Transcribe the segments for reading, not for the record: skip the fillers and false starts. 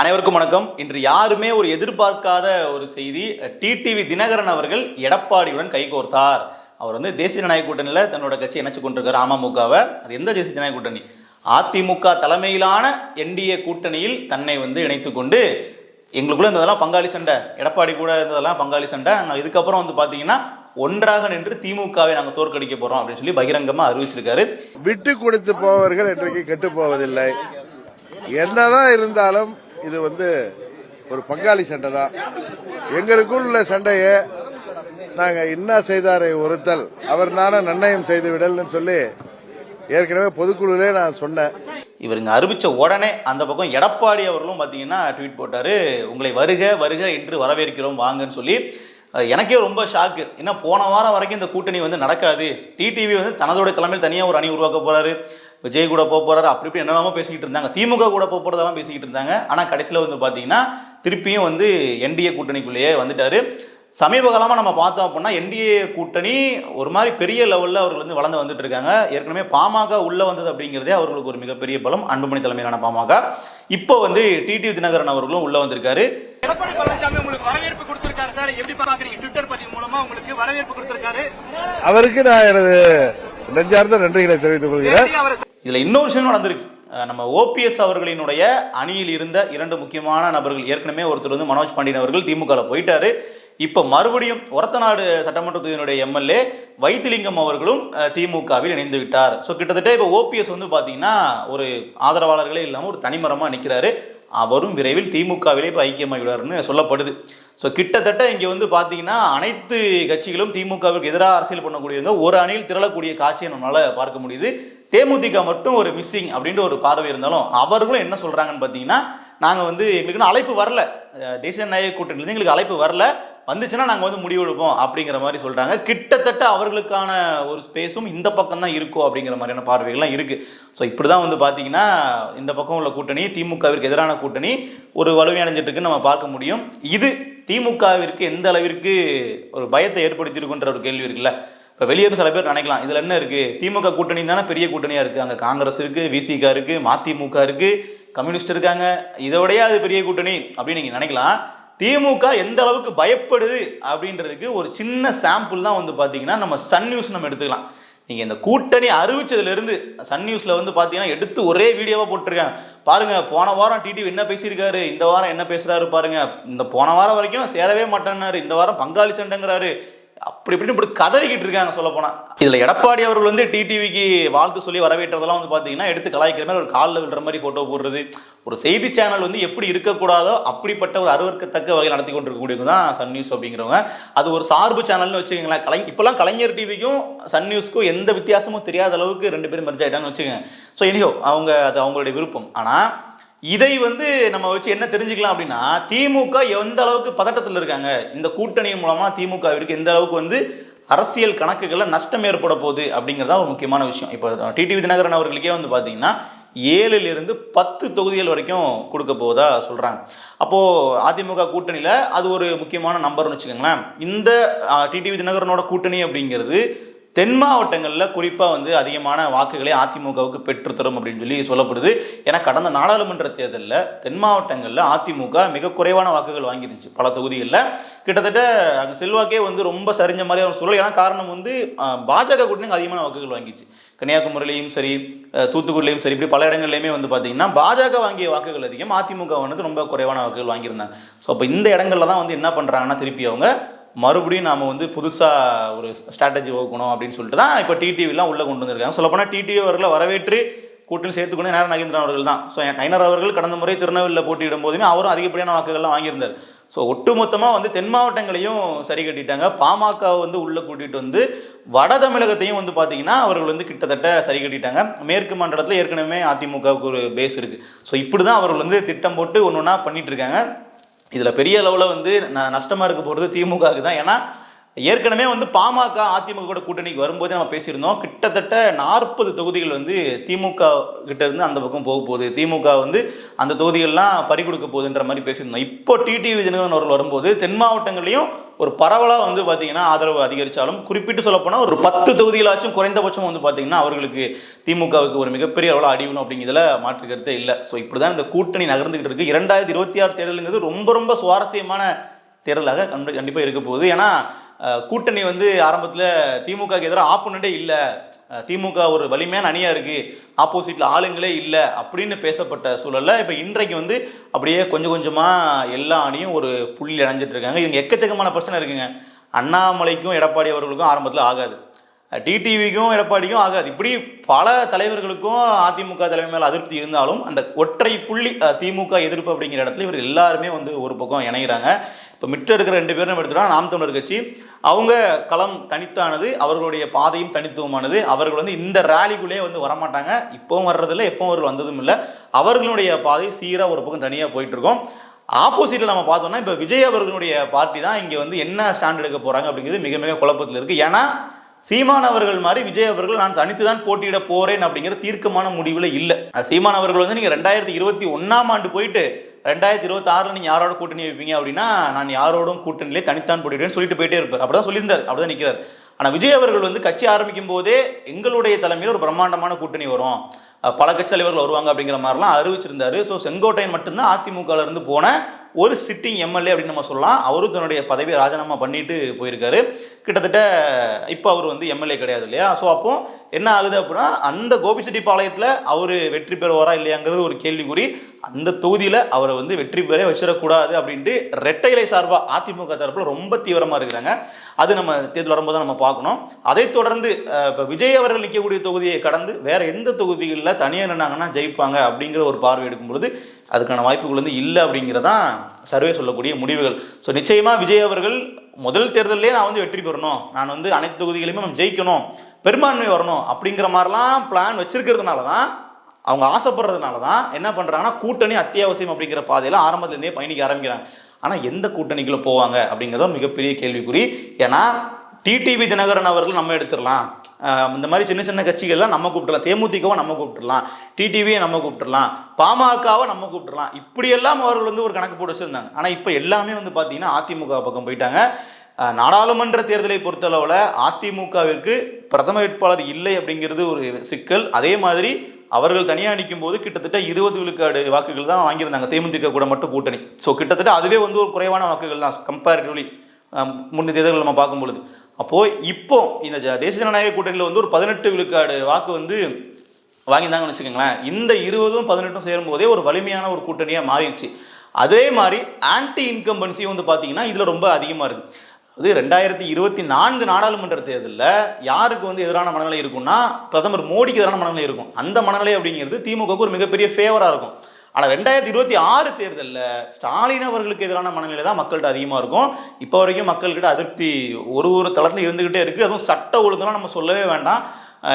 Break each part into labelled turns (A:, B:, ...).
A: அனைவருக்கும் வணக்கம். இன்று யாருமே ஒரு எதிர்பார்க்காத ஒரு செய்தி. டிடிவி தினகரன் அவர்கள் எடப்பாடியுடன் கைகோர்த்தார். அவர் தேசிய ஜனநாயக கூட்டணியில் தன்னோட கட்சி இணைச்சு கொண்டிருக்காரு அமமுகவை. அது எந்த தேசிய ஜனநாயக கூட்டணி? அதிமுக தலைமையிலான என்டிஏ கூட்டணியில் தன்னை இணைத்து கொண்டு எங்களுக்குள்ள இருந்ததெல்லாம் பங்காளி சண்டை, எடப்பாடி கூட இருந்ததெல்லாம் பங்காளி சண்டை, நாங்கள் இதுக்கப்புறம் பார்த்தீங்கன்னா ஒன்றாக நின்று திமுகவை நாங்கள் தோற்கடிக்க போறோம் அப்படின்னு சொல்லி பகிரங்கமா அறிவிச்சிருக்காரு.
B: விட்டு கொடுத்து போவர்கள் இன்றைக்கு கெட்டு போவதில்லை. என்னதான் இருந்தாலும் இது ஒரு பங்காளி சண்டை தான். எங்களுக்குள் உள்ள சண்டையை நாங்க என்ன செய்தாரை ஒருத்தல் அவர் நான நிர்ணயம் செய்து விடல்னு சொல்லி ஏற்கனவே பொதுக்குழுலே நான் சொன்னேன்.
A: இவருங்க அறிவிச்ச உடனே அந்த பக்கம் எடப்பாடி அவர்களும் பாத்தீங்கன்னா ட்வீட் போட்டாரு, உங்களை வருக வருக என்று வரவேற்கிறோம் வாங்கன்னு சொல்லி. எனக்கே ரொம்ப ஷாக்கு. ஏன்னா போன வாரம் வரைக்கும் இந்த கூட்டணி நடக்காது, டிடிவி தனதோட தலைமையில் தனியாக ஒரு அணி உருவாக்க போறாரு, விஜய் கூட போறாரு, அப்படி இப்படி என்னெல்லாமோ பேசிக்கிட்டு இருந்தாங்க, திமுக கூட போறதெல்லாம் பேசிக்கிட்டு இருந்தாங்க. ஆனால் கடைசியில் பார்த்தீங்கன்னா திருப்பியும் என்டிஏ கூட்டணிக்குள்ளேயே வந்துட்டாரு. சமீப காலமாக நம்ம பார்த்தோம் அப்படின்னா என்டிஏ கூட்டணி ஒரு மாதிரி பெரிய லெவலில் அவர்கள் வளர்ந்து வந்துட்டு இருக்காங்க. ஏற்கனவே பாமக உள்ள வந்தது அப்படிங்கிறதே அவர்களுக்கு ஒரு மிகப்பெரிய பலம். அன்புமணி தலைமையிலான பாமக. இப்போ டிடிவி தினகரன் அவர்களும் உள்ள வந்திருக்காரு.
C: எடப்பாடி பழனிசாமி உங்களுக்கு வரவேற்பு கொடுத்திருக்காரு சார், எப்படி பாக்குறீங்க? ட்விட்டர் பதிவு மூலமா உங்களுக்கு வரவேற்பு கொடுத்திருக்காரு.
B: அவருக்கு நான் எனது நெஞ்சார்ந்த நன்றிகளை தெரிவித்துக் கொள்கிறேன்.
A: இதுல இன்னொரு விஷயம் நடந்திருக்கு. நம்ம ஓபிஎஸ் அவர்களினுடைய அணியில் இருந்த இரண்டு முக்கியமான நபர்கள், ஏற்கனவே ஒருத்தர் மனோஜ் பாண்டியன் அவர்கள் திமுக போயிட்டாரு. இப்ப மறுபடியும் ஒரத்தநாடு சட்டமன்ற தொகுதியினுடைய எம்எல்ஏ வைத்திலிங்கம் அவர்களும் திமுகவில் இணைந்து விட்டார். ஸோ கிட்டத்தட்ட இப்போ ஓபிஎஸ் பாத்தீங்கன்னா ஒரு ஆதரவாளர்களே இல்லாமல் ஒரு தனிமரமா நிற்கிறாரு. அவரும் விரைவில் திமுகவிலே இப்போ ஐக்கியமாகிவிடாருன்னு சொல்லப்படுது. ஸோ கிட்டத்தட்ட இங்கே பார்த்தீங்கன்னா அனைத்து கட்சிகளும் திமுகவுக்கு எதிராக அரசியல் பண்ணக்கூடியவங்க ஒரு அணியில் திரளக்கூடிய காட்சியை நம்மளால் பார்க்க முடியுது. தேமுதிக மட்டும் ஒரு மிஸ்ஸிங் அப்படின்ற ஒரு பார்வை இருந்தாலும் அவர்களும் என்ன சொல்கிறாங்கன்னு பார்த்தீங்கன்னா, நாங்கள் எங்களுக்கு அழைப்பு வரல, தேசிய ஜனநாயக கூட்டணியிலேருந்து எங்களுக்கு அழைப்பு வரல, வந்துச்சுன்னா நாங்கள் முடிவெடுப்போம் அப்படிங்கிற மாதிரி சொல்கிறாங்க. கிட்டத்தட்ட அவர்களுக்கான ஒரு ஸ்பேஸும் இந்த பக்கம் தான் இருக்கும் அப்படிங்கிற மாதிரியான பார்வைகள்லாம் இருக்குது. ஸோ இப்படி தான் பார்த்தீங்கன்னா இந்த பக்கம் உள்ள கூட்டணி, திமுகவிற்கு எதிரான கூட்டணி ஒரு வலுவையடைஞ்சிட்டு இருக்குன்னு நம்ம பார்க்க முடியும். இது திமுகவிற்கு எந்த அளவிற்கு ஒரு பயத்தை ஏற்படுத்தியிருக்குன்ற ஒரு கேள்வி இருக்குல்ல. இப்போ வெளியே சில பேர் நினைக்கலாம், இதில் என்ன இருக்குது, திமுக கூட்டணி தானே பெரிய கூட்டணியாக இருக்குது, அங்கே காங்கிரஸ் இருக்குது, விசிக இருக்குது, மதிமுக இருக்குது, கம்யூனிஸ்ட் இருக்காங்க, இதோடய அது பெரிய கூட்டணி அப்படின்னு நீங்கள் நினைக்கலாம். திமுக எந்த அளவுக்கு பயப்படுது அப்படின்றதுக்கு ஒரு சின்ன சாம்பிள் தான் பார்த்தீங்கன்னா நம்ம சன் நியூஸ் நம்ம எடுத்துக்கலாம். நீங்கள் இந்த கூட்டணி அறிவிச்சதுலேருந்து சன் நியூஸில் பார்த்தீங்கன்னா எடுத்து ஒரே வீடியோவாக போட்டிருக்காங்க. பாருங்கள், போன வாரம் டிடிவி என்ன பேசியிருக்காரு, இந்த வாரம் என்ன பேசுகிறாரு பாருங்கள். இந்த போன வாரம் வரைக்கும் சேரவே மாட்டேன்னாரு, இந்த வாரம் பங்காளி சண்டைங்கிறாரு, அப்படி இப்படின்னு இப்படி கதறிக்கிட்டு இருக்காங்க சொல்ல போனால். இதில் எடப்பாடி அவர்கள் டிடிவிக்கு வாழ்த்து சொல்லி வரவேற்றதெல்லாம் பார்த்தீங்கன்னா எடுத்து கலாய்க்கிற மாதிரி ஒரு காலில் விடுற மாதிரி ஃபோட்டோ போடுறது. ஒரு செய்தி சேனல் எப்படி இருக்கக்கூடாதோ அப்படிப்பட்ட ஒரு அருவருக்கத்தக்க வகையில் நடத்தி கொண்டிருக்கக்கூடியவங்க தான் சன் நியூஸ் அப்படிங்கிறவங்க. அது ஒரு சார்பு சேனல்னு வச்சுக்கோங்களேன். இப்போல்லாம் கலைஞர் டிவிக்கும் சன் நியூஸ்க்கும் எந்த வித்தியாசமும் தெரியாத அளவுக்கு ரெண்டு பேரும் மெர்ஜ் ஆகிட்டாங்கன்னு வச்சுக்கோங்க. ஸோ எனியோ அது அவங்களுடைய விருப்பம். ஆனால் இதை நம்ம வச்சு என்ன தெரிஞ்சுக்கலாம் அப்படின்னா, திமுக எந்த அளவுக்கு பதட்டத்தில் இருக்காங்க, இந்த கூட்டணியின் மூலமாக திமுகவிற்கு எந்த அளவுக்கு அரசியல் கணக்குகளில் நஷ்டம் ஏற்பட போகுது அப்படிங்கிறதா ஒரு முக்கியமான விஷயம். இப்போ டிடிவி தினகரன் அவர்களுக்கே பார்த்தீங்கன்னா 7 to 10 தொகுதிகள் வரைக்கும் கொடுக்க போவதா சொல்கிறாங்க. அப்போது அதிமுக கூட்டணியில் அது ஒரு முக்கியமான நம்பர்னு வச்சுக்கோங்களேன். இந்த டிடிவி தினகரனோட கூட்டணி அப்படிங்கிறது தென் மாவட்டங்களில் குறிப்பாக அதிகமான வாக்குகளை அதிமுகவுக்கு பெற்றுத்தரும் அப்படின்னு சொல்லி சொல்லப்படுது. ஏன்னா கடந்த நாடாளுமன்ற தேர்தலில் தென் மாவட்டங்களில் அதிமுக மிக குறைவான வாக்குகள் வாங்கிருந்துச்சு. பல தொகுதிகளில் கிட்டத்தட்ட அங்கே செல்வாக்கே ரொம்ப சரிஞ்ச மாதிரி அவங்க சொல்லலாம். ஏன்னா காரணம் பாஜக கூட்டணி அதிகமான வாக்குகள் வாங்கிச்சு. கன்னியாகுமரியிலையும் சரி, தூத்துக்குடியிலையும் சரி, இப்படி பல இடங்கள்லையுமே பார்த்தீங்கன்னா பாஜக வாங்கிய வாக்குகள் அதிகம், அதிமுக ரொம்ப குறைவான வாக்குகள் வாங்கியிருந்தாங்க. ஸோ அப்போ இந்த இடங்கள்ல தான் என்ன பண்ணுறாங்கன்னா, திருப்பி அவங்க மறுபடியும் நாம் புதுசாக ஒரு ஸ்ட்ராட்டஜி வகுக்கணும் அப்படின்னு சொல்லிட்டு தான் இப்போ டிடிவிலாம் உள்ளே கொண்டு வந்திருக்காங்க. சொல்லப்போனால் டிடிவி அவர்களை வரவேற்று கூட்டணி சேர்த்துக்கொண்டு நயனார் நாகேந்திரன் அவர்கள் தான். ஸோ நயனார் அவர்கள் கடந்த முறை திருநெல்வேலியில் போட்டியிடும் போதுமே அவரும் அதிகப்படியான வாக்குகள்லாம் வாங்கியிருந்தார். ஸோ ஒட்டுமொத்தமாக தென் மாவட்டங்களையும் சரி கட்டிட்டாங்க. பாமக உள்ளே கூட்டிகிட்டு வட தமிழகத்தையும் பார்த்தீங்கன்னா அவர்கள் கிட்டத்தட்ட சரி கட்டிட்டாங்க. மேற்கு மண்டலத்தில் ஏற்கனவே அதிமுகவுக்கு ஒரு பேஸ் இருக்குது. ஸோ இப்படி தான் அவர்கள் திட்டம் போட்டு ஒன்று ஒன்றா பண்ணிகிட்டு இருக்காங்க. இதில் பெரிய அளவில் நஷ்டமாக இருக்க போகிறது திமுகவுக்கு தான். ஏன்னா ஏற்கனவே பாமக அதிமுக கூட கூட்டணிக்கு வரும்போதே நம்ம பேசியிருந்தோம், கிட்டத்தட்ட 40 தொகுதிகள் திமுக கிட்ட இருந்து அந்த பக்கம் போக போகுது, திமுக அந்த தொகுதிகள்லாம் பறி கொடுக்க போகுதுன்ற மாதிரி பேசியிருந்தோம். இப்போ டிடிவி தினகரன் அவர்கள் வரும்போது தென் மாவட்டங்களையும் ஒரு பரவலாக வந்து பார்த்தீங்கன்னா ஆதரவு அதிகரித்தாலும் குறிப்பிட்டு சொல்லப்போனால் ஒரு 10 தொகுதிகளாச்சும் குறைந்தபட்சம் வந்து பார்த்தீங்கன்னா அவர்களுக்கு திமுகவுக்கு ஒரு மிகப்பெரிய அளவில் அடிவிடும் அப்படிங்கிறதுல மாற்று கருத்தே இல்லை. ஸோ இப்படி தான் இந்த கூட்டணி நகர்ந்துகிட்டு இருக்கு. 2026 தேர்தலுங்கிறது ரொம்ப ரொம்ப சுவாரஸ்யமான தேர்தலாக கண்டிப்பாக இருக்க போகுது. ஏன்னா கூட்டணி வந்து ஆரம்பத்தில் திமுகவுக்கு எதிராக ஆப்போனண்டே இல்லை, திமுக ஒரு வலிமையான அணியாக இருக்குது, ஆப்போசிட்டில் ஆளுங்களே இல்லை அப்படின்னு பேசப்பட்ட சூழலில் இப்போ இன்றைக்கு வந்து அப்படியே கொஞ்சம் கொஞ்சமாக எல்லா அணியும் ஒரு புள்ளி அடைஞ்சிட்டு இருக்காங்க. இதுங்க எக்கச்சக்கமான பிரச்சனை இருக்குங்க. அண்ணாமலைக்கும் எடப்பாடி அவர்களுக்கும் ஆரம்பத்தில் ஆகாது, டிடிவிக்கும் எடப்பாடிக்கும் ஆகாது. இப்படி பல தலைவர்களுக்கும் அதிமுக தலைமை மேலே அதிருப்தி இருந்தாலும் அந்த ஒற்றை புள்ளி திமுக எதிர்ப்பு அப்படிங்கிற இடத்துல இவர் எல்லாருமே வந்து ஒரு பக்கம் இணைகிறாங்க. இப்போ மிச்சம் இருக்கிற 2 பேரும் நம்ம எடுத்துட்டோம். நாம் தமிழர் கட்சி அவங்க களம் தனித்தானது, அவர்களுடைய பாதையும் தனித்துவமானது. அவர்கள் வந்து இந்த ரேலிக்குள்ளேயே வந்து வரமாட்டாங்க, இப்போவும் வர்றதில்லை, எப்பவும் அவர்கள் வந்ததும் இல்லை. அவர்களுடைய பாதை சீராக ஒரு பக்கம் தனியாக போயிட்டு இருக்கோம். ஆப்போசிட்டில் நம்ம பார்த்தோம்னா இப்போ விஜய் அவர்களுடைய பார்ட்டி தான் இங்கே வந்து என்ன ஸ்டாண்ட் எடுக்க போகிறாங்க அப்படிங்கிறது மிக மிக குழப்பத்தில் இருக்குது. ஏன்னா சீமான் அவர்கள் மாதிரி விஜய் அவர்கள் நான் தனித்து தான் போட்டியிட போறேன் அப்படிங்கிற தீர்க்கமான முடிவில் இல்லை. சீமான் அவர்கள் வந்து நீங்கள் 2021ஆம் ஆண்டு போயிட்டு 2026 நீங்கள் யாரோட கூட்டணி வைப்பீங்க அப்படின்னா நான் யாரோடும் கூட்டணியிலே தனித்தான் போட்டிடுவேன்னு சொல்லிட்டு போயிட்டே இருப்பார். அப்படிதான் சொல்லியிருந்தார், அப்படிதான் நிற்கிறார். ஆனால் விஜய் அவர்கள் வந்து கட்சி ஆரம்பிக்கும் போதே எங்களுடைய தலைமையில் ஒரு பிரம்மாண்டமான கூட்டணி வரும், பல கட்சி தலைவர்கள் வருவாங்க அப்படிங்கிற மாதிரிலாம் அறிவிச்சிருந்தாரு. ஸோ செங்கோட்டையன் மட்டும்தான் அதிமுகவில் இருந்து போன ஒரு சிட்டிங் எம்எல்ஏ அப்படின்னு நம்ம சொல்லலாம். அவரும் தன்னுடைய பதவியை ராஜினாமா பண்ணிட்டு போயிருக்காரு. கிட்டத்தட்ட இப்போ அவர் வந்து எம்எல்ஏ கிடையாது இல்லையா. ஸோ அப்போ என்ன ஆகுது அப்படின்னா அந்த கோபிச்செட்டிப்பாளையத்தில் அவர் வெற்றி பெறுவாரா இல்லையாங்கிறது ஒரு கேள்விக்குறி. அந்த தொகுதியில் அவரை வந்து வெற்றி பெற வச்சிடக்கூடாது அப்படின்ட்டு ரெட்டை இலை சார்பாக அதிமுக தரப்பில் ரொம்ப தீவிரமாக இருக்கிறாங்க. அது நம்ம தேர்தல் வரும்போது தான் நம்ம பார்க்கணும். அதைத் தொடர்ந்து இப்போ விஜய் அவர்கள் நிற்கக்கூடிய தொகுதியை கடந்து வேற எந்த தொகுதிகளில் தனியாக நின்னாங்கன்னா ஜெயிப்பாங்க அப்படிங்கிற ஒரு பார்வை எடுக்கும்பொழுது அதுக்கான வாய்ப்புகள் வந்து இல்லை அப்படிங்கிறதான் சர்வே சொல்லக்கூடிய முடிவுகள். ஸோ நிச்சயமாக விஜய் அவர்கள் முதல் தேர்தலே நான் வந்து வெற்றி பெறணும், நான் வந்து அனைத்து தொகுதிகளையுமே நம்ம ஜெயிக்கணும், பெரும்பான்மை வரணும் அப்படிங்கிற மாதிரிலாம் பிளான் வச்சிருக்கிறதுனால தான், அவங்க ஆசைப்படுறதுனால தான் என்ன பண்ணுறாங்கன்னா கூட்டணி அத்தியாவசியம் அப்படிங்கிற பாதையில் ஆரம்பத்துலேருந்தே பயணிக்க ஆரம்பிக்கிறாங்க. ஆனால் எந்த கூட்டணிக்குள்ளே போவாங்க அப்படிங்கிறத மிகப்பெரிய கேள்விக்குறி. ஏன்னா டிடிவி தினகரன் அவர்கள் நம்ம எடுத்துடலாம், இந்த மாதிரி சின்ன சின்ன கட்சிகள்லாம் நம்ம கூப்பிட்டுலாம், தேமுதிகவை நம்ம கூப்பிட்டுலாம், டிடிவியை நம்ம கூப்பிட்டுலாம், பாமகவை நம்ம கூப்பிட்டுலாம், இப்படியெல்லாம் அவர்கள் வந்து ஒரு கணக்கு போட்டு வச்சுருந்தாங்க. ஆனால் இப்போ எல்லாமே வந்து பார்த்தீங்கன்னா அதிமுக பக்கம் போயிட்டாங்க. நாடாளுமன்ற தேர்தலை பொறுத்தளவில் அதிமுகவிற்கு பிரதம வேட்பாளர் இல்லை அப்படிங்கிறது ஒரு சிக்கல். அதே மாதிரி அவர்கள் தனியாக நிற்கும் போது கிட்டத்தட்ட 20 விழுக்காடு வாக்குகள் தான் வாங்கியிருந்தாங்க தேமுதிக கூட மட்டும் கூட்டணி. ஸோ கிட்டத்தட்ட அதுவே வந்து ஒரு குறைவான வாக்குகள் தான் கம்பேரிட்டிவ்லி முந்தைய தேர்தல்கள் நம்ம பார்க்கும் பொழுது. அப்போது இப்போ இந்த தேசிய ஜனநாயக கூட்டணியில் வந்து ஒரு 18 விழுக்காடு வாக்கு வந்து வாங்கியிருந்தாங்கன்னு வச்சுக்கோங்களேன். இந்த 20ம் 18ம் சேரும்போதே ஒரு வலிமையான ஒரு கூட்டணியாக மாறிடுச்சு. அதே மாதிரி ஆன்டி இன்கம்பன்சியும் வந்து பார்த்தீங்கன்னா இதில் ரொம்ப அதிகமாக இருக்குது. அது 2024 நாடாளுமன்ற தேர்தலில் யாருக்கு வந்து எதிரான மனநிலை இருக்கும்னா பிரதமர் மோடிக்கு எதிரான மனநிலை இருக்கும். அந்த மனநிலை அப்படிங்கிறது திமுகவுக்கு ஒரு மிகப்பெரிய ஃபேவராக இருக்கும். ஆனால் 2026 தேர்தலில் ஸ்டாலின் அவர்களுக்கு எதிரான மனநிலை தான் மக்கள்கிட்ட அதிகமாக இருக்கும். இப்போ வரைக்கும் மக்கள்கிட்ட அதிருப்தி ஒரு தளத்தில் இருந்துக்கிட்டே இருக்குது. அதுவும் சட்ட ஒழுங்கெல்லாம் நம்ம சொல்லவே வேண்டாம்.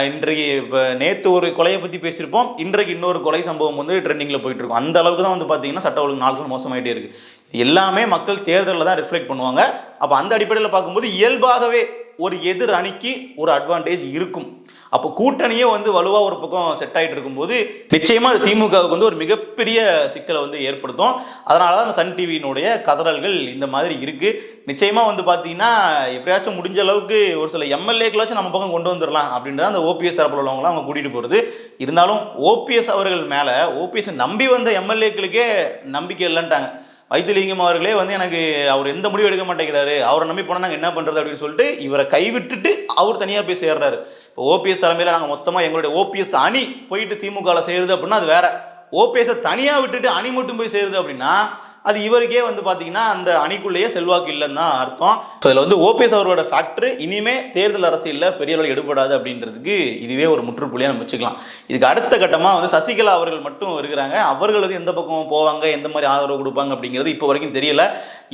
A: இன்றைக்கு இப்போ நேற்று ஒரு கொலையை பற்றி பேசியிருப்போம், இன்றைக்கு இன்னொரு கொலை சம்பவம் வந்து ட்ரெண்டிங்கில் போயிட்டு இருக்கும். அந்த அளவுக்கு தான் வந்து பார்த்தீங்கன்னா சட்ட ஒழுங்கு நாட்கள் மோசமாயிட்டே இருக்குது. எல்லாமே மக்கள் தேர்தலில் தான் ரிஃப்ளெக்ட் பண்ணுவாங்க. அப்போ அந்த அடிப்படையில் பார்க்கும்போது இயல்பாகவே ஒரு எதிர் அணிக்கு ஒரு அட்வான்டேஜ் இருக்கும். அப்போ கூட்டணியே வந்து வலுவாக ஒரு பக்கம் செட் ஆகிட்டு இருக்கும்போது நிச்சயமாக அது திமுகவுக்கு வந்து ஒரு மிகப்பெரிய சிக்கலை வந்து ஏற்படுத்தும். அதனால தான் அந்த சன் டிவியினுடைய கதறல்கள் இந்த மாதிரி இருக்குது. நிச்சயமாக வந்து பார்த்தீங்கன்னா எப்படியாச்சும் முடிஞ்ச அளவுக்கு ஒரு சில எம்எல்ஏக்களாச்சும் நம்ம பக்கம் கொண்டு வந்துடலாம் அப்படின்ட்டு அந்த ஓபிஎஸ் தரப்பில் உள்ளவங்களாம் அவங்க கூட்டிகிட்டு போகிறது. இருந்தாலும் ஓபிஎஸ் அவர்கள் மேலே ஓபிஎஸ் நம்பி வந்த எம்எல்ஏக்களுக்கே நம்பிக்கை இல்லைன்ட்டாங்க. வைத்திலிங்கம் அவர்களே வந்து எனக்கு அவர் எந்த முடிவு எடுக்க மாட்டேங்கிறாரு, அவரை நம்பி போனால் நாங்கள் என்ன பண்ணுறது அப்படின்னு சொல்லிட்டு இவரை கைவிட்டுட்டு அவர் தனியாக போய் சேர்றாரு. இப்போ ஓபிஎஸ் தலைமையில் நாங்கள் மொத்தமாக எங்களுடைய ஓபிஎஸ் அணி போயிட்டு திமுகவில் சேருது அப்படின்னா அது வேற. ஓபிஎஸ்ஸை தனியாக விட்டுட்டு அணி மட்டும் போய் சேருது அப்படின்னா அது இவருக்கே வந்து பார்த்தீங்கன்னா அந்த அணிக்குள்ளேயே செல்வாக்கு இல்லைன்னு தான் அர்த்தம். ஸோ இதில் வந்து ஓபிஎஸ் அவர்களோட ஃபேக்டர் இனிமே தேர்தல் அரசியலில் பெரிய அளவில் எடுபடாது அப்படின்றதுக்கு இதுவே ஒரு முற்றுப்புள்ளியாக நம்ம வச்சுக்கலாம். இதுக்கு அடுத்த கட்டமாக வந்து சசிகலா அவர்கள் மட்டும் இருக்கிறாங்க. அவர்கள் வந்து எந்த பக்கம் போவாங்க, எந்த மாதிரி ஆதரவு கொடுப்பாங்க அப்படிங்கிறது இப்போ வரைக்கும் தெரியல.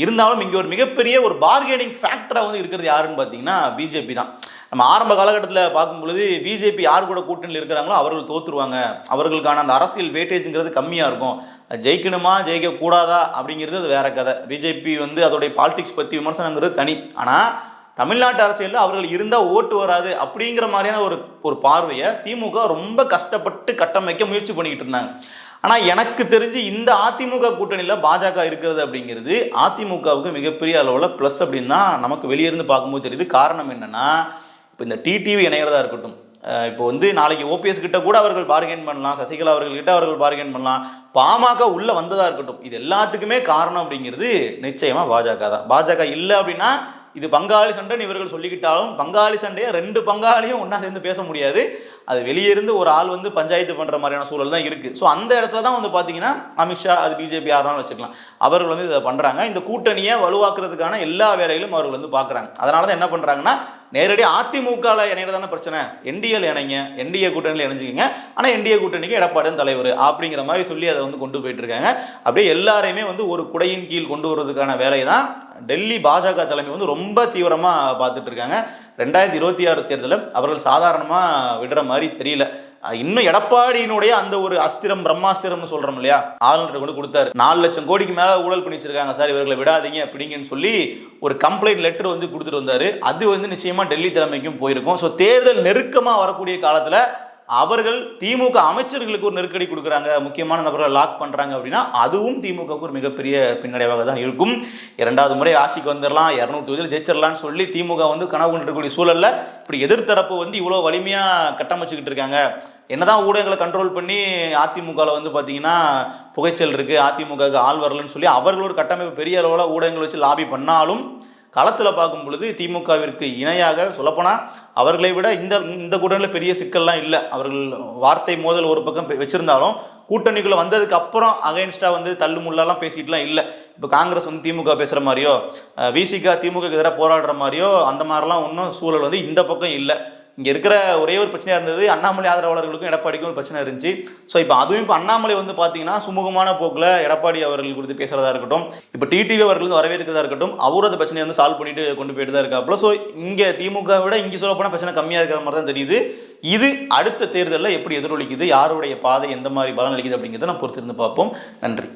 A: இருந்தாலும் இங்கே ஒரு மிகப்பெரிய ஒரு பார்கெனிங் ஃபேக்டராக வந்து இருக்கிறது யாருன்னு பார்த்தீங்கன்னா பிஜேபி தான். நம்ம ஆரம்ப காலகட்டத்தில் பார்க்கும் பொழுது பிஜேபி யார் கூட கூட்டணியில் இருக்கிறாங்களோ அவர்கள் தோற்றுருவாங்க, அவர்களுக்கான அந்த அரசியல் வேட்டேஜுங்கிறது கம்மியாக இருக்கும், ஜெயிக்கணுமா ஜெயிக்கக்கூடாதா அப்படிங்கிறது அது வேற கதை. பிஜேபி வந்து அதோடைய பாலிடிக்ஸ் பற்றி விமர்சனங்கிறது தனி. ஆனால் தமிழ்நாட்டு அரசியலில் அவர்கள் இருந்தால் ஓட்டு வராது அப்படிங்கிற மாதிரியான ஒரு பார்வையை திமுக ரொம்ப கஷ்டப்பட்டு கட்டமைக்க முயற்சி பண்ணிக்கிட்டு இருந்தாங்க. ஆனால் எனக்கு தெரிஞ்சு இந்த அதிமுக கூட்டணியில் பாஜக இருக்கிறது அப்படிங்கிறது அதிமுகவுக்கு மிகப்பெரிய அளவில் ப்ளஸ் அப்படின்னு தான் நமக்கு வெளியிருந்து பார்க்கும்போது தெரியுது. காரணம் என்னன்னா, இப்போ இந்த டிடிவி இணைகிறதா இருக்கட்டும், இப்போ வந்து நாளைக்கு ஓபிஎஸ் கிட்ட கூட அவர்கள் பார்கெயின் பண்ணலாம், சசிகலா அவர்கள்கிட்ட அவர்கள் பார்கெயின் பண்ணலாம், பாமக உள்ள வந்ததா இருக்கட்டும், இது எல்லாத்துக்குமே காரணம் அப்படிங்கிறது நிச்சயமா பாஜக தான். பாஜக இல்லை அப்படின்னா இது பங்காளி சண்டைன்னு இவர்கள் சொல்லிக்கிட்டாலும் பங்காளி சண்டையை ரெண்டு பங்காளியும் ஒன்றா சேர்ந்து பேச முடியாது. அது வெளியே இருந்து ஒரு ஆள் வந்து பஞ்சாயத்து பண்ணுற மாதிரியான சூழல் தான் இருக்குது. ஸோ அந்த இடத்துல தான் வந்து பார்த்தீங்கன்னா அமித்ஷா, அது பிஜேபி யாராலும் வச்சுக்கலாம், அவர்கள் வந்து இதை பண்ணுறாங்க. இந்த கூட்டணியை வலுவாக்குறதுக்கான எல்லா வேலைகளும் அவர்கள் வந்து பார்க்குறாங்க. அதனால தான் என்ன பண்ணுறாங்கன்னா, நேரடியாக அதிமுகவில் இணைகிறதான பிரச்சனை, என்டிஏல இணைங்க, என்டிஏ கூட்டணியில் இணைஞ்சிக்கிங்க, ஆனால் என்டிஏ கூட்டணிக்கு எடப்பாடி தலைவர் அப்படிங்கிற மாதிரி சொல்லி அதை வந்து கொண்டு போயிட்டு இருக்காங்க. அப்படியே எல்லாரையுமே வந்து ஒரு குடையின் கீழ் கொண்டு வருவதற்கான வேலையை தான் டெல்லி பாஜக தலைமை வந்து ரொம்ப தீவிரமாக பார்த்துட்டு இருக்காங்க. 2026 தேர்தலில் அவர்கள் சாதாரணமாக விடுற மாதிரி தெரியல. இன்னும் எடப்பாடியினுடைய அந்த ஒரு அஸ்திரம், பிரம்மாஸ்திரம்னு சொல்றோம் இல்லையா, ஆளுநர் கொண்டு கொடுத்தாரு. 4 லட்சம் கோடிக்கு மேல ஊழல் பண்ணி வச்சிருக்காங்க சார், இவர்களை விடாதீங்க அப்படிங்கன்னு சொல்லி ஒரு கம்ப்ளைண்ட் லெட்டர் வந்து கொடுத்துட்டு வந்தாரு. அது வந்து நிச்சயமா டெல்லி தலைமைக்கும் போயிருக்கும். ஸோ தேர்தல் நெருக்கமா வரக்கூடிய காலத்துல அவர்கள் திமுக அமைச்சர்களுக்கு ஒரு நெருக்கடி கொடுக்குறாங்க, முக்கியமான நபர்களை லாக் பண்றாங்க அப்படின்னா அதுவும் திமுகவுக்கு ஒரு மிகப்பெரிய பின்னடைவாக தான் இருக்கும். 2வது முறை ஆட்சிக்கு வந்துடலாம், 200 தொகுதியில் ஜெயிச்சிடலாம்னு சொல்லி திமுக வந்து கனவு கொண்டிருக்கக்கூடிய சூழல்ல இப்படி எதிர்த்தரப்பு வந்து இவ்வளோ வலிமையா கட்டமைச்சுக்கிட்டு இருக்காங்க. என்னதான் ஊடகங்களை கண்ட்ரோல் பண்ணி அதிமுகவில் வந்து பார்த்தீங்கன்னா புகைச்சல் இருக்கு, அதிமுகவுக்கு ஆள் வரலன்னு சொல்லி அவர்கள் ஒரு கட்டமைப்பு பெரிய அளவில் ஊடகங்கள் வச்சு லாபி பண்ணாலும் களத்தில் பார்க்கும் பொழுது திமுகவிற்கு இணையாக சொல்லப்போனால் அவர்களை விட இந்த கூட்டணியில் பெரிய சிக்கல்லாம் இல்லை. அவர்கள் வார்த்தை மோதல் ஒரு பக்கம் வச்சிருந்தாலும் கூட்டணிக்குள்ளே வந்ததுக்கு அப்புறம் அகைன்ஸ்டாக வந்து தள்ளு முள்ளெல்லாம் பேசிட்டுலாம் இல்லை. இப்போ காங்கிரஸ் வந்து திமுக பேசுகிற மாதிரியோ, விசிகா திமுக எதிராக போராடுற மாதிரியோ அந்த மாதிரிலாம் ஒன்றும் சூழல் வந்து இந்த பக்கம் இல்லை. இங்கே இருக்கிற ஒரே ஒரு பிரச்சனையாக இருந்தது, அண்ணாமலை ஆதரவாளர்களுக்கும் எடப்பாடிக்கும் ஒரு பிரச்சனை இருந்துச்சு. ஸோ இப்போ அதுவும் இப்போ அண்ணாமலை வந்து பார்த்தீங்கன்னா சுமூகமான போக்கில் எடப்பாடி அவர்கள் குறித்து பேசுகிறதா இருக்கட்டும், இப்போ டிடிவி அவர்கள் வரவேற்கிறதா இருக்கட்டும், அவரும் அந்த பிரச்சனையை வந்து சால்வ் பண்ணிட்டு கொண்டு போயிட்டு தான் இருக்காப்புல. ஸோ இங்கே திமுக விட இங்கே சொல்ல போனால் பிரச்சனை கம்மியாக இருக்கிற மாதிரி தான் தெரியுது. இது அடுத்த தேர்தலில் எப்படி எதிரொலிக்குது, யாருடைய பாதை எந்த மாதிரி பலன் அளிக்குது அப்படிங்கிறத நம்ம பொறுத்திருந்து பார்ப்போம். நன்றி.